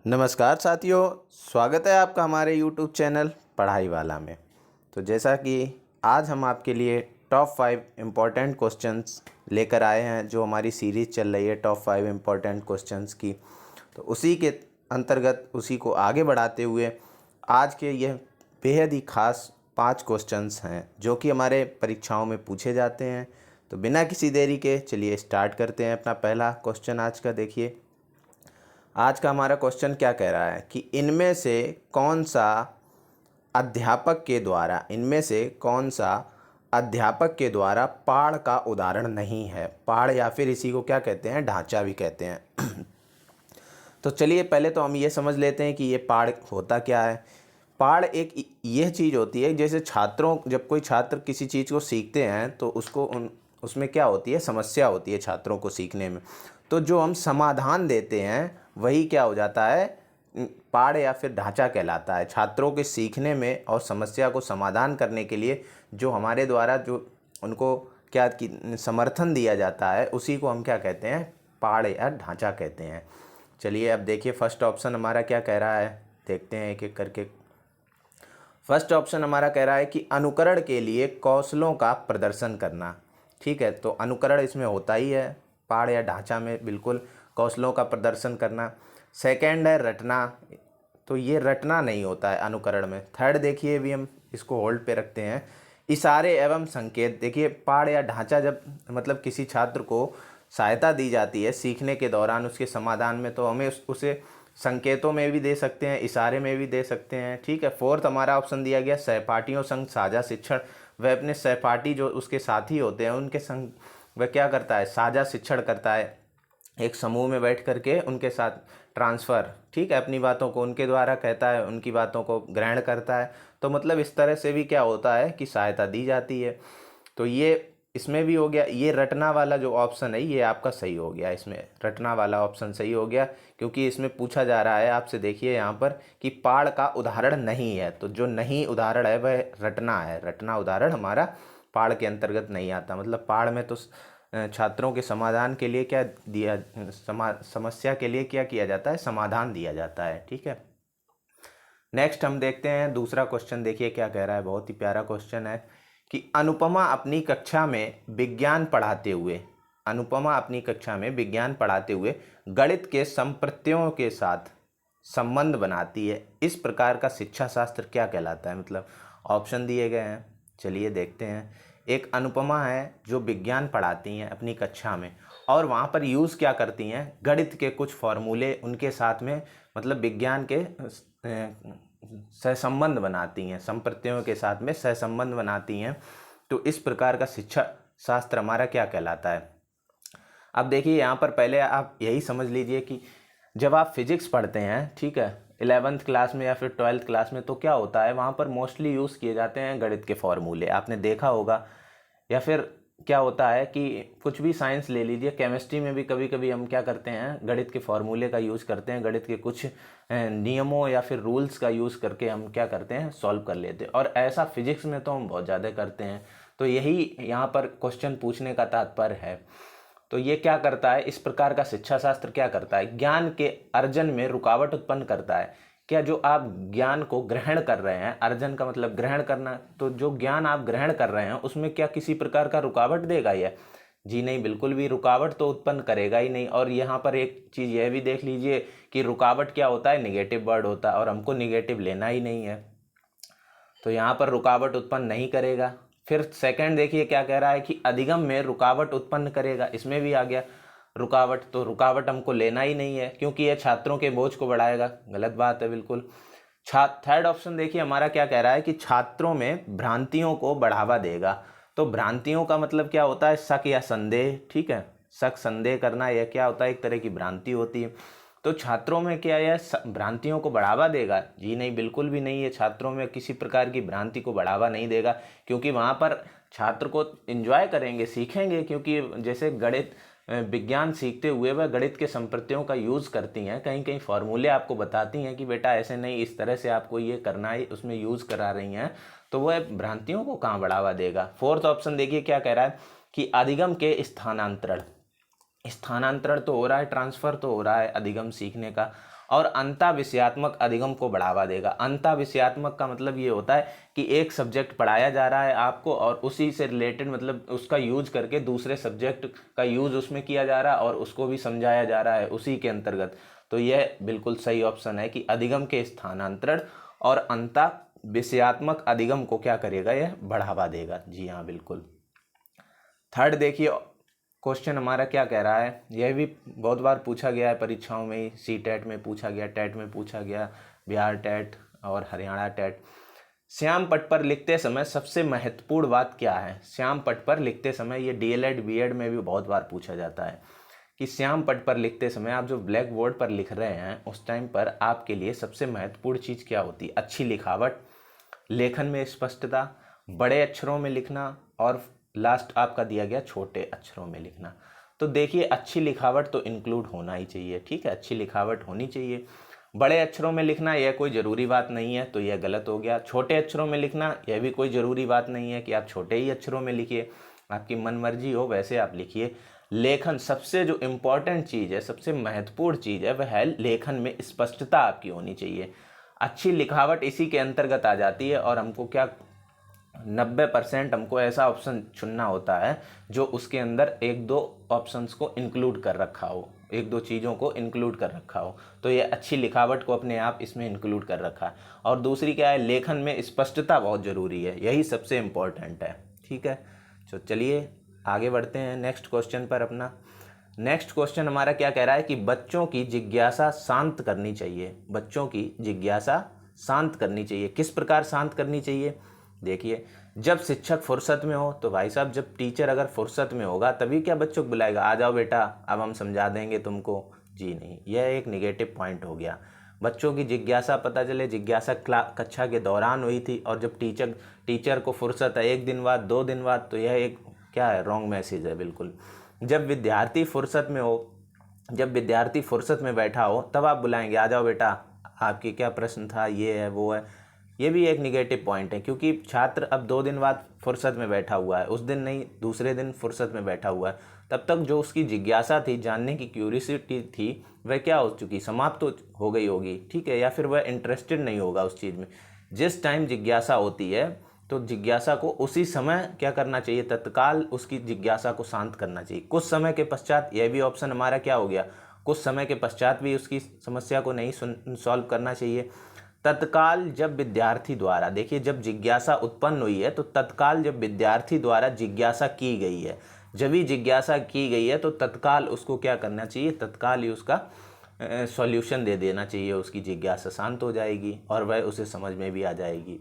नमस्कार साथियों, स्वागत है आपका हमारे YouTube चैनल पढ़ाई वाला में। तो जैसा कि आज हम आपके लिए टॉप 5 इम्पोर्टेंट क्वेश्चंस लेकर आए हैं, जो हमारी सीरीज़ चल रही है टॉप 5 इम्पोर्टेंट क्वेश्चंस की। तो उसी के अंतर्गत उसी को आगे बढ़ाते हुए आज के यह बेहद ही ख़ास 5 क्वेश्चंस हैं जो कि हमारे परीक्षाओं में पूछे जाते हैं। तो बिना किसी देरी के चलिए स्टार्ट करते हैं। अपना पहला क्वेश्चन आज का देखिए। आज का हमारा क्वेश्चन क्या कह रहा है कि इनमें से कौन सा अध्यापक के द्वारा पाढ़ का उदाहरण नहीं है। पाढ़ या फिर इसी को क्या कहते हैं, ढांचा भी कहते हैं। तो चलिए पहले तो हम ये समझ लेते हैं कि ये पाढ़ होता क्या है। पाढ़ एक यह चीज़ होती है, जैसे जब कोई छात्र किसी चीज़ को सीखते हैं तो उसमें क्या होती है, समस्या होती है छात्रों को सीखने में। तो जो हम समाधान देते हैं वही क्या हो जाता है, पाढ़ या फिर ढांचा कहलाता है। छात्रों के सीखने में और समस्या को समाधान करने के लिए जो हमारे द्वारा जो उनको क्या समर्थन दिया जाता है, उसी को हम क्या कहते हैं, पाढ़ या ढांचा कहते हैं। चलिए अब देखिए फर्स्ट ऑप्शन हमारा क्या कह रहा है, देखते हैं एक एक करके। फर्स्ट ऑप्शन हमारा कह रहा है कि अनुकरण के लिए कौशलों का प्रदर्शन करना। ठीक है, तो अनुकरण इसमें होता ही है, पाढ़ या ढांचा में बिल्कुल कौशलों का प्रदर्शन करना। सेकंड है रटना, तो ये रटना नहीं होता है अनुकरण में। थर्ड देखिए, भी हम इसको होल्ड पे रखते हैं, इशारे एवं संकेत। देखिए पाढ़ या ढांचा जब मतलब किसी छात्र को सहायता दी जाती है सीखने के दौरान उसके समाधान में, तो हमें उसे संकेतों में भी दे सकते हैं, इशारे में भी दे सकते हैं। ठीक है, फोर्थ हमारा ऑप्शन दिया गया सहपाठियों संग साझा शिक्षण। वह अपने सहपाठी जो उसके साथी होते हैं उनके संग वह क्या करता है, साझा शिक्षण करता है। एक समूह में बैठ करके उनके साथ ट्रांसफ़र, ठीक है, अपनी बातों को उनके द्वारा कहता है, उनकी बातों को ग्रहण करता है। तो मतलब इस तरह से भी क्या होता है कि सहायता दी जाती है। तो ये इसमें भी हो गया। ये रटना वाला जो ऑप्शन है ये आपका सही हो गया, इसमें रटना वाला ऑप्शन सही हो गया, क्योंकि इसमें पूछा जा रहा है आपसे, देखिए यहाँ पर कि पाढ़ का उदाहरण नहीं है। तो जो नहीं उदाहरण है वह रटना है। रटना उदाहरण हमारा पाढ़ के अंतर्गत नहीं आता। मतलब पाढ़ में तो छात्रों के समाधान के लिए क्या दिया, समस्या के लिए क्या किया जाता है, समाधान दिया जाता है। ठीक है, नेक्स्ट हम देखते हैं दूसरा क्वेश्चन। देखिए क्या कह रहा है, बहुत ही प्यारा क्वेश्चन है कि अनुपमा अपनी कक्षा में विज्ञान पढ़ाते हुए गणित के संप्रत्ययों के साथ संबंध बनाती है। इस प्रकार का शिक्षा शास्त्र क्या कहलाता है। मतलब ऑप्शन दिए गए हैं, चलिए देखते हैं। एक अनुपमा है जो विज्ञान पढ़ाती हैं अपनी कक्षा में, और वहाँ पर यूज़ क्या करती हैं, गणित के कुछ फॉर्मूले उनके साथ में मतलब विज्ञान के सहसंबंध बनाती हैं, संप्रत्ययों के साथ में सहसंबंध बनाती हैं। तो इस प्रकार का शिक्षा शास्त्र हमारा क्या कहलाता है। अब देखिए यहाँ पर पहले आप यही समझ लीजिए कि जब आप फिजिक्स पढ़ते हैं, ठीक है, 11th क्लास में या फिर 12th क्लास में, तो क्या होता है वहाँ पर मोस्टली यूज़ किए जाते हैं गणित के फॉर्मूले, आपने देखा होगा। या फिर क्या होता है कि कुछ भी साइंस ले लीजिए, केमिस्ट्री में भी कभी कभी हम क्या करते हैं, गणित के फॉर्मूले का यूज़ करते हैं, गणित के कुछ नियमों या फिर रूल्स का यूज़ करके हम क्या करते हैं, सॉल्व कर लेते हैं। और ऐसा फिजिक्स में तो हम बहुत ज़्यादा करते हैं। तो यही यहाँ पर क्वेश्चन पूछने का तात्पर्य है। तो ये क्या करता है, इस प्रकार का शिक्षा शास्त्र क्या करता है, ज्ञान के अर्जन में रुकावट उत्पन्न करता है। क्या जो आप ज्ञान को ग्रहण कर रहे हैं, अर्जन का मतलब ग्रहण करना, तो जो ज्ञान आप ग्रहण कर रहे हैं उसमें क्या किसी प्रकार का रुकावट देगा यह? जी नहीं, बिल्कुल भी रुकावट तो उत्पन्न करेगा ही नहीं। और यहाँ पर एक चीज़ यह भी देख लीजिए कि रुकावट क्या होता है, निगेटिव वर्ड होता है, और हमको निगेटिव लेना ही नहीं है, तो यहाँ पर रुकावट उत्पन्न नहीं करेगा। फिर सेकंड देखिए क्या कह रहा है कि अधिगम में रुकावट उत्पन्न करेगा, इसमें भी आ गया रुकावट। तो रुकावट हमको लेना ही नहीं है, क्योंकि यह छात्रों के बोझ को बढ़ाएगा, गलत बात है बिल्कुल। थर्ड ऑप्शन देखिए हमारा क्या कह रहा है कि छात्रों में भ्रांतियों को बढ़ावा देगा। तो भ्रांतियों का मतलब क्या होता है, शक या संदेह। ठीक है, शक संदेह करना यह क्या होता है, एक तरह की भ्रांति होती है। तो छात्रों में क्या यह भ्रांतियों को बढ़ावा देगा? जी नहीं, बिल्कुल भी नहीं है। छात्रों में किसी प्रकार की भ्रांति को बढ़ावा नहीं देगा, क्योंकि वहाँ पर छात्र को एंजॉय करेंगे, सीखेंगे। क्योंकि जैसे गणित विज्ञान सीखते हुए वह गणित के संप्रत्ययों का यूज़ करती हैं, कहीं कहीं फॉर्मूले आपको बताती हैं कि बेटा ऐसे नहीं, इस तरह से आपको ये करना है, उसमें यूज़ करा रही हैं। तो वह भ्रांतियों को कहाँ बढ़ावा देगा। फोर्थ ऑप्शन देखिए क्या कह रहा है कि अधिगम के स्थानांतरण। स्थानांतरण तो हो रहा है, ट्रांसफ़र तो हो रहा है अधिगम सीखने का, और अंता विषयात्मक अधिगम को बढ़ावा देगा। अंता विषयात्मक का मतलब ये होता है कि एक सब्जेक्ट पढ़ाया जा रहा है आपको और उसी से रिलेटेड मतलब उसका यूज करके दूसरे सब्जेक्ट का यूज उसमें किया जा रहा है और उसको भी समझाया जा रहा है उसी के अंतर्गत। तो यह बिल्कुल सही ऑप्शन है कि अधिगम के स्थानांतरण और अंता विषयात्मक अधिगम को क्या करेगा, यह बढ़ावा देगा। जी हाँ बिल्कुल। थर्ड देखिए क्वेश्चन हमारा क्या कह रहा है, यह भी बहुत बार पूछा गया है परीक्षाओं में, सी टेट में पूछा गया, टेट में पूछा गया, बिहार टेट और हरियाणा टेट। श्याम पट पर लिखते समय सबसे महत्वपूर्ण बात क्या है? श्याम पट पर लिखते समय, ये डीएलएड बीएड में भी बहुत बार पूछा जाता है कि श्याम पट पर लिखते समय आप जो ब्लैक बोर्ड पर लिख रहे हैं उस टाइम पर आपके लिए सबसे महत्वपूर्ण चीज़ क्या होती है? अच्छी लिखावट, लेखन में स्पष्टता, बड़े अक्षरों में लिखना और लास्ट आपका दिया गया छोटे अक्षरों में लिखना। तो देखिए अच्छी लिखावट तो इंक्लूड होना ही चाहिए, ठीक है, अच्छी लिखावट होनी चाहिए। बड़े अक्षरों में लिखना यह कोई ज़रूरी बात नहीं है, तो यह गलत हो गया। छोटे अक्षरों में लिखना यह भी कोई ज़रूरी बात नहीं है कि आप छोटे ही अक्षरों में लिखिए, आपकी मनमर्जी हो वैसे आप लिखिए। लेखन, सबसे जो इम्पॉर्टेंट चीज़ है, सबसे महत्वपूर्ण चीज़ है, वह है लेखन में स्पष्टता आपकी होनी चाहिए। अच्छी लिखावट इसी के अंतर्गत आ जाती है और हमको क्या 90% हमको ऐसा ऑप्शन चुनना होता है जो उसके अंदर एक दो ऑप्शंस को इंक्लूड कर रखा हो, एक दो चीज़ों को इंक्लूड कर रखा हो। तो ये अच्छी लिखावट को अपने आप इसमें इंक्लूड कर रखा है। और दूसरी क्या है, लेखन में स्पष्टता बहुत ज़रूरी है, यही सबसे इम्पोर्टेंट है, ठीक है। तो चलिए आगे बढ़ते हैं नेक्स्ट क्वेश्चन पर अपना। नेक्स्ट क्वेश्चन हमारा क्या कह रहा है कि बच्चों की जिज्ञासा शांत करनी चाहिए। बच्चों की जिज्ञासा शांत करनी चाहिए। किस प्रकार शांत करनी चाहिए? देखिए, जब शिक्षक फुर्सत में हो, तो भाई साहब जब टीचर अगर फुर्सत में होगा तभी क्या बच्चों को बुलाएगा, आ जाओ बेटा अब हम समझा देंगे तुमको। जी नहीं, यह एक निगेटिव पॉइंट हो गया। बच्चों की जिज्ञासा पता चले जिज्ञासा कक्षा के दौरान हुई थी और जब टीचर को फुर्सत है 1 दिन बाद 2 दिन बाद, तो यह एक क्या है, रॉन्ग मैसेज है बिल्कुल। जब विद्यार्थी फुर्सत में हो, जब विद्यार्थी फुर्सत में बैठा हो तब आप बुलाएंगे, आ जाओ बेटा आपकी क्या प्रश्न था, ये है वो है। ये भी एक निगेटिव पॉइंट है क्योंकि छात्र अब 2 दिन बाद फुर्सत में बैठा हुआ है, उस दिन नहीं दूसरे दिन फुर्सत में बैठा हुआ है, तब तक जो उसकी जिज्ञासा थी, जानने की क्यूरियोसिटी थी, वह क्या हो चुकी, समाप्त तो हो गई होगी, ठीक है, या फिर वह इंटरेस्टेड नहीं होगा उस चीज़ में। जिस टाइम जिज्ञासा होती है तो जिज्ञासा को उसी समय क्या करना चाहिए, तत्काल उसकी जिज्ञासा को शांत करना चाहिए। कुछ समय के पश्चात, यह भी ऑप्शन हमारा क्या हो गया, कुछ समय के पश्चात भी उसकी समस्या को नहीं सॉल्व करना चाहिए। तत्काल जब विद्यार्थी द्वारा, देखिए जब जिज्ञासा उत्पन्न हुई है तो तत्काल जब विद्यार्थी द्वारा जिज्ञासा की गई है, जब ही जिज्ञासा की गई है तो तत्काल उसको क्या करना चाहिए, तत्काल ही उसका सॉल्यूशन दे देना चाहिए, उसकी जिज्ञासा शांत हो जाएगी और वह उसे समझ में भी आ जाएगी,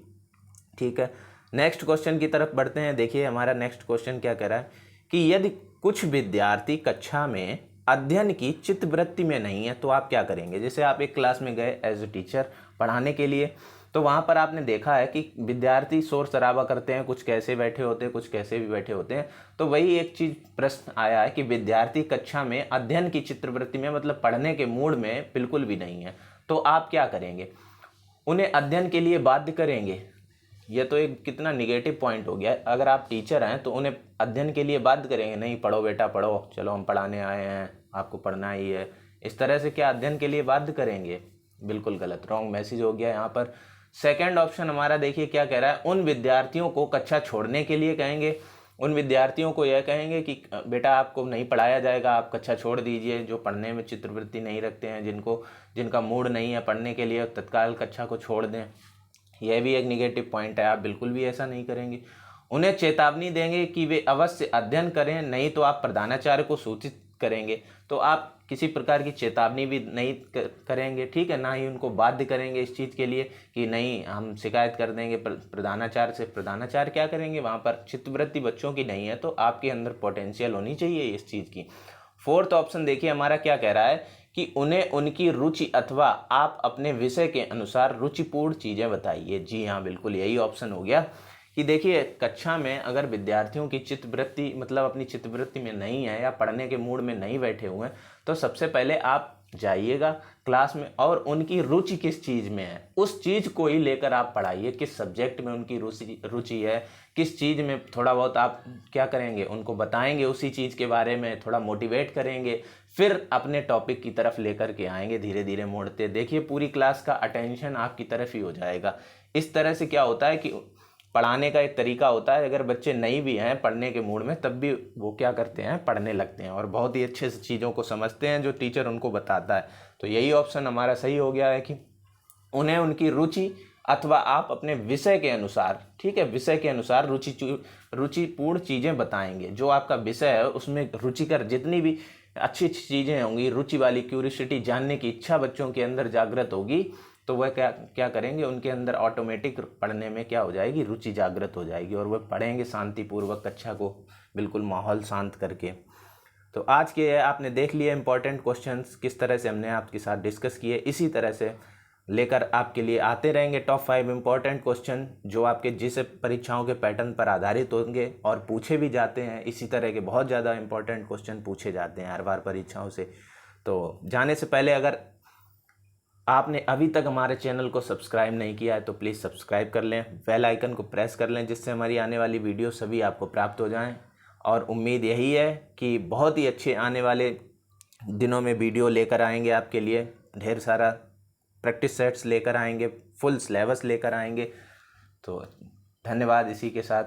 ठीक है। नेक्स्ट क्वेश्चन की तरफ बढ़ते हैं। देखिए हमारा नेक्स्ट क्वेश्चन क्या कह रहा है कि यदि कुछ विद्यार्थी कक्षा में अध्ययन की चित्तवृत्ति में नहीं है तो आप क्या करेंगे। जैसे आप एक क्लास में गए एज ए टीचर पढ़ाने के लिए, तो वहाँ पर आपने देखा है कि विद्यार्थी शोर शराबा करते हैं, कुछ कैसे बैठे होते हैं, कुछ कैसे भी बैठे होते हैं। तो वही एक चीज़ प्रश्न आया है कि विद्यार्थी कक्षा में अध्ययन की चित्तवृत्ति में मतलब पढ़ने के मूड में बिल्कुल भी नहीं है, तो आप क्या करेंगे, उन्हें अध्ययन के लिए बाध्य करेंगे। ये तो एक कितना निगेटिव पॉइंट हो गया। अगर आप टीचर हैं तो उन्हें अध्ययन के लिए बाध्य करेंगे, नहीं पढ़ो बेटा पढ़ो, चलो हम पढ़ाने आए हैं, आपको पढ़ना ही है, इस तरह से क्या अध्ययन के लिए बाध्य करेंगे? बिल्कुल गलत, रॉन्ग मैसेज हो गया यहाँ पर। सेकंड ऑप्शन हमारा देखिए क्या कह रहा है, उन विद्यार्थियों को कक्षा छोड़ने के लिए कहेंगे, उन विद्यार्थियों को यह कहेंगे कि बेटा आपको नहीं पढ़ाया जाएगा, आप कक्षा छोड़ दीजिए, जो पढ़ने में चित्तवृत्ति नहीं रखते हैं, जिनका मूड नहीं है पढ़ने के लिए, तत्काल कक्षा को छोड़ दें। यह भी एक निगेटिव पॉइंट है, आप बिल्कुल भी ऐसा नहीं करेंगे। उन्हें चेतावनी देंगे कि वे अवश्य अध्ययन करें, नहीं तो आप प्रधानाचार्य को सूचित करेंगे। तो आप किसी प्रकार की चेतावनी भी नहीं करेंगे, ठीक है, ना ही उनको बाध्य करेंगे इस चीज़ के लिए कि नहीं हम शिकायत कर देंगे प्रधानाचार्य से। प्रधानाचार्य क्या करेंगे, वहाँ पर चित्तवृत्ति बच्चों की नहीं है तो आपके अंदर पोटेंशियल होनी चाहिए इस चीज़ की। फोर्थ ऑप्शन देखिए हमारा क्या कह रहा है कि उन्हें उनकी रुचि अथवा आप अपने विषय के अनुसार रुचिपूर्ण चीज़ें बताइए। जी हाँ बिल्कुल यही ऑप्शन हो गया कि देखिए कक्षा में अगर विद्यार्थियों की चित्तवृत्ति मतलब अपनी चित्तवृत्ति में नहीं है या पढ़ने के मूड में नहीं बैठे हुए हैं, तो सबसे पहले आप जाइएगा क्लास में और उनकी रुचि किस चीज़ में है उस चीज़ को ही लेकर आप पढ़ाइए। किस सब्जेक्ट में उनकी रुचि है, किस चीज़ में थोड़ा बहुत आप क्या करेंगे, उनको बताएंगे, उसी चीज़ के बारे में थोड़ा मोटिवेट करेंगे, फिर अपने टॉपिक की तरफ लेकर के आएंगे धीरे धीरे मोड़ते। देखिए पूरी क्लास का अटेंशन आपकी तरफ ही हो जाएगा। इस तरह से क्या होता है कि पढ़ाने का एक तरीका होता है, अगर बच्चे नहीं भी हैं पढ़ने के मूड में तब भी वो क्या करते हैं, पढ़ने लगते हैं और बहुत ही अच्छे से चीज़ों को समझते हैं जो टीचर उनको बताता है। तो यही ऑप्शन हमारा सही हो गया है कि उन्हें उनकी रुचि अथवा आप अपने विषय के अनुसार, ठीक है, विषय के अनुसार रुचिपूर्ण चीज़ें बताएंगे। जो आपका विषय है उसमें रुचिकर जितनी भी अच्छी अच्छी चीज़ें होंगी, रुचि वाली क्यूरियोसिटी, जानने की इच्छा बच्चों के अंदर जागृत होगी, तो वह क्या क्या करेंगे, उनके अंदर ऑटोमेटिक पढ़ने में क्या हो जाएगी, रुचि जागृत हो जाएगी और वह पढ़ेंगे शांतिपूर्वक कक्षा को बिल्कुल माहौल शांत करके। तो आज के आपने देख लिए इंपॉर्टेंट क्वेश्चंस किस तरह से हमने आपके साथ डिस्कस किए। इसी तरह से लेकर आपके लिए आते रहेंगे टॉप 5 इंपॉर्टेंट क्वेश्चन जो आपके जिस परीक्षाओं के पैटर्न पर आधारित होंगे और पूछे भी जाते हैं। इसी तरह के बहुत ज़्यादा इंपॉर्टेंट क्वेश्चन पूछे जाते हैं हर बार परीक्षाओं से। तो जाने से पहले अगर आपने अभी तक हमारे चैनल को सब्सक्राइब नहीं किया है तो प्लीज़ सब्सक्राइब कर लें, बेल आइकन को प्रेस कर लें जिससे हमारी आने वाली वीडियो सभी आपको प्राप्त हो जाएं। और उम्मीद यही है कि बहुत ही अच्छे आने वाले दिनों में वीडियो लेकर आएंगे आपके लिए, ढेर सारा प्रैक्टिस सेट्स लेकर आएंगे, फुल सिलेबस लेकर आएंगे। तो धन्यवाद। इसी के साथ